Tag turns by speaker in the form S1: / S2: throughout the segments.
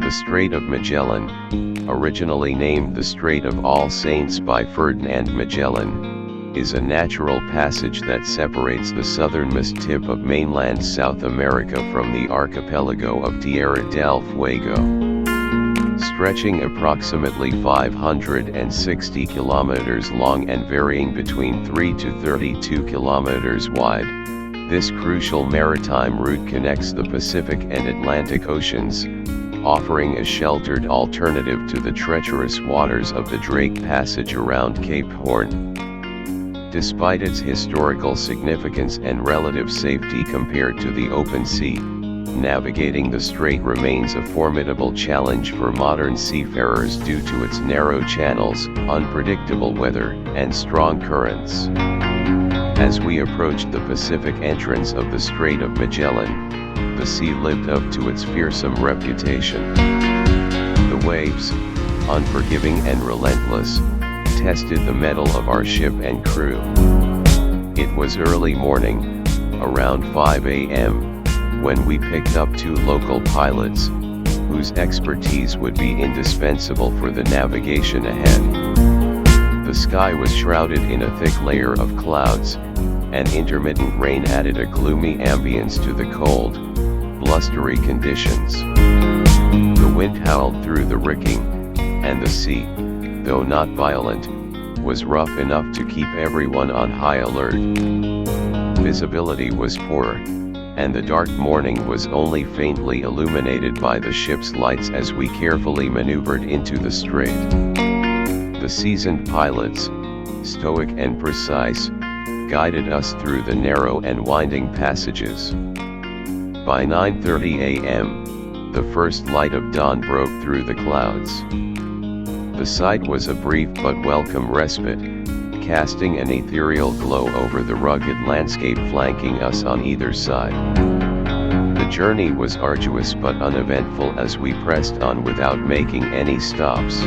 S1: The Strait of Magellan, originally named the Strait of All Saints by Ferdinand Magellan, is a natural passage that separates the southernmost tip of mainland South America from the archipelago of Tierra del Fuego. Stretching approximately 560 kilometers long and varying between 3 to 32 kilometers wide, this crucial maritime route connects the Pacific and Atlantic Oceans, offering a sheltered alternative to the treacherous waters of the Drake Passage around Cape Horn. Despite its historical significance and relative safety compared to the open sea, navigating the strait remains a formidable challenge for modern seafarers due to its narrow channels, unpredictable weather, and strong currents. As we approached the Pacific entrance of the Strait of Magellan, the sea lived up to its fearsome reputation. The waves, unforgiving and relentless, tested the mettle of our ship and crew. It was early morning, around 5 a.m., when we picked up two local pilots, whose expertise would be indispensable for the navigation ahead. The sky was shrouded in a thick layer of clouds, and intermittent rain added a gloomy ambience to the cold, blustery conditions. The wind howled through the rigging, and the sea, though not violent, was rough enough to keep everyone on high alert. Visibility was poor, and the dark morning was only faintly illuminated by the ship's lights as we carefully maneuvered into the strait. The seasoned pilots, stoic and precise, guided us through the narrow and winding passages. By 9:30 a.m., the first light of dawn broke through the clouds. The sight was a brief but welcome respite, casting an ethereal glow over the rugged landscape flanking us on either side. The journey was arduous but uneventful as we pressed on without making any stops.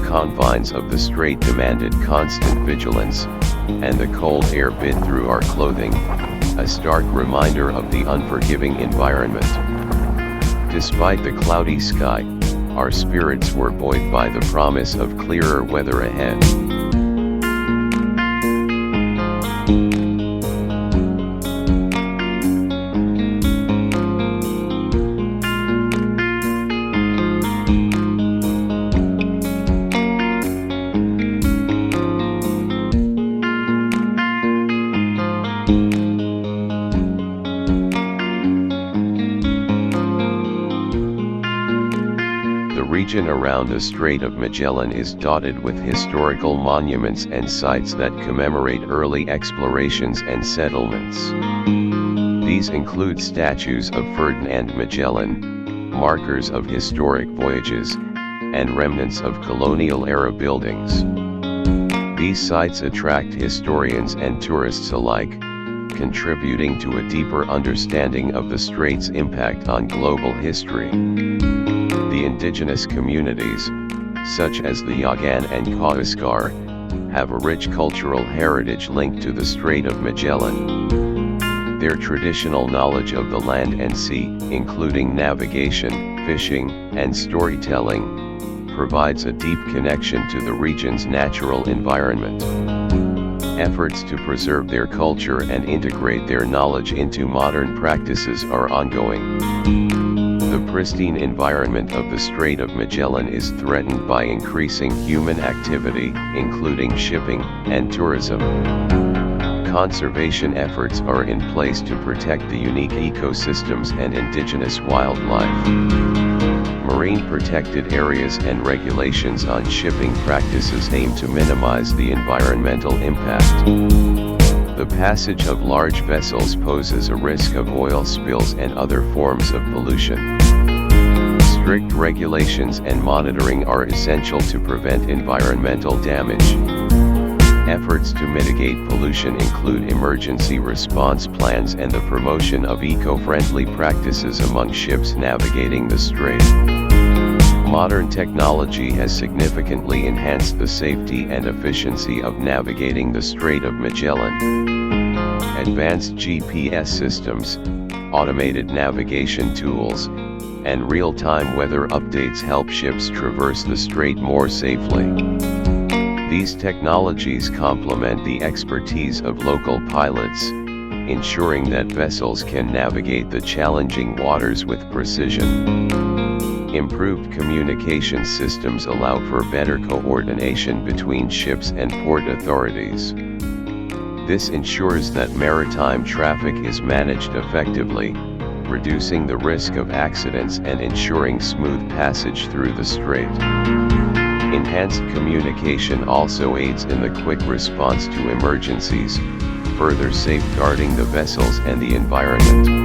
S1: Confines of the strait demanded constant vigilance, and the cold air bit through our clothing, a stark reminder of the unforgiving environment. Despite the cloudy sky, our spirits were buoyed by the promise of clearer weather ahead. The region around the Strait of Magellan is dotted with historical monuments and sites that commemorate early explorations and settlements. These include statues of Ferdinand Magellan, markers of historic voyages, and remnants of colonial-era buildings. These sites attract historians and tourists alike, contributing to a deeper understanding of the strait's impact on global history. The indigenous communities, such as the Yagan and Kaaskar, have a rich cultural heritage linked to the Strait of Magellan. Their traditional knowledge of the land and sea, including navigation, fishing, and storytelling, provides a deep connection to the region's natural environment. Efforts to preserve their culture and integrate their knowledge into modern practices are ongoing. The pristine environment of the Strait of Magellan is threatened by increasing human activity, including shipping and tourism. Conservation efforts are in place to protect the unique ecosystems and indigenous wildlife. Marine protected areas and regulations on shipping practices aim to minimize the environmental impact. The passage of large vessels poses a risk of oil spills and other forms of pollution. Strict regulations and monitoring are essential to prevent environmental damage. Efforts to mitigate pollution include emergency response plans and the promotion of eco-friendly practices among ships navigating the strait. Modern technology has significantly enhanced the safety and efficiency of navigating the Strait of Magellan. Advanced GPS systems, automated navigation tools, and real-time weather updates help ships traverse the strait more safely. These technologies complement the expertise of local pilots, ensuring that vessels can navigate the challenging waters with precision. Improved communication systems allow for better coordination between ships and port authorities. This ensures that maritime traffic is managed effectively, reducing the risk of accidents and ensuring smooth passage through the strait. Enhanced communication also aids in the quick response to emergencies, further safeguarding the vessels and the environment.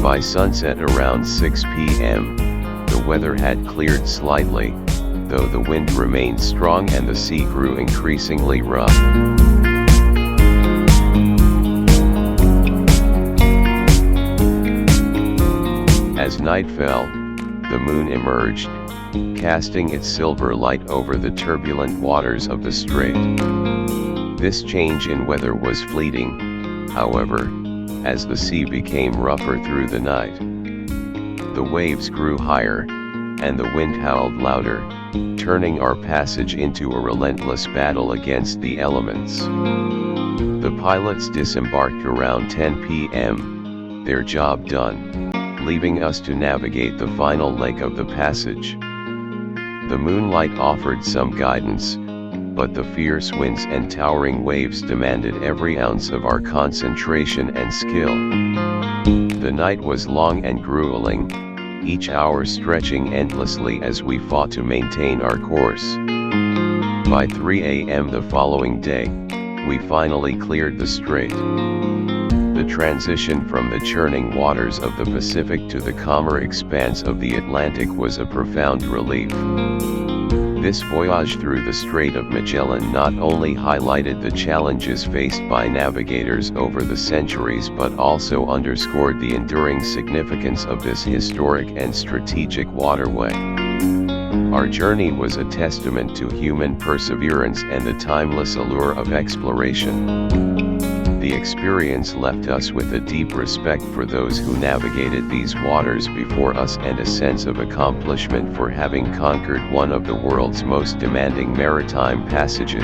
S1: By sunset around 6 p.m., the weather had cleared slightly, though the wind remained strong and the sea grew increasingly rough. As night fell, the moon emerged, casting its silver light over the turbulent waters of the strait. This change in weather was fleeting, however, as the sea became rougher through the night. The waves grew higher, and the wind howled louder, turning our passage into a relentless battle against the elements. The pilots disembarked around 10 p.m., their job done, leaving us to navigate the final leg of the passage. The moonlight offered some guidance, but the fierce winds and towering waves demanded every ounce of our concentration and skill. The night was long and grueling, each hour stretching endlessly as we fought to maintain our course. By 3 a.m. the following day, we finally cleared the strait. The transition from the churning waters of the Pacific to the calmer expanse of the Atlantic was a profound relief. This voyage through the Strait of Magellan not only highlighted the challenges faced by navigators over the centuries but also underscored the enduring significance of this historic and strategic waterway. Our journey was a testament to human perseverance and the timeless allure of exploration. The experience left us with a deep respect for those who navigated these waters before us and a sense of accomplishment for having conquered one of the world's most demanding maritime passages.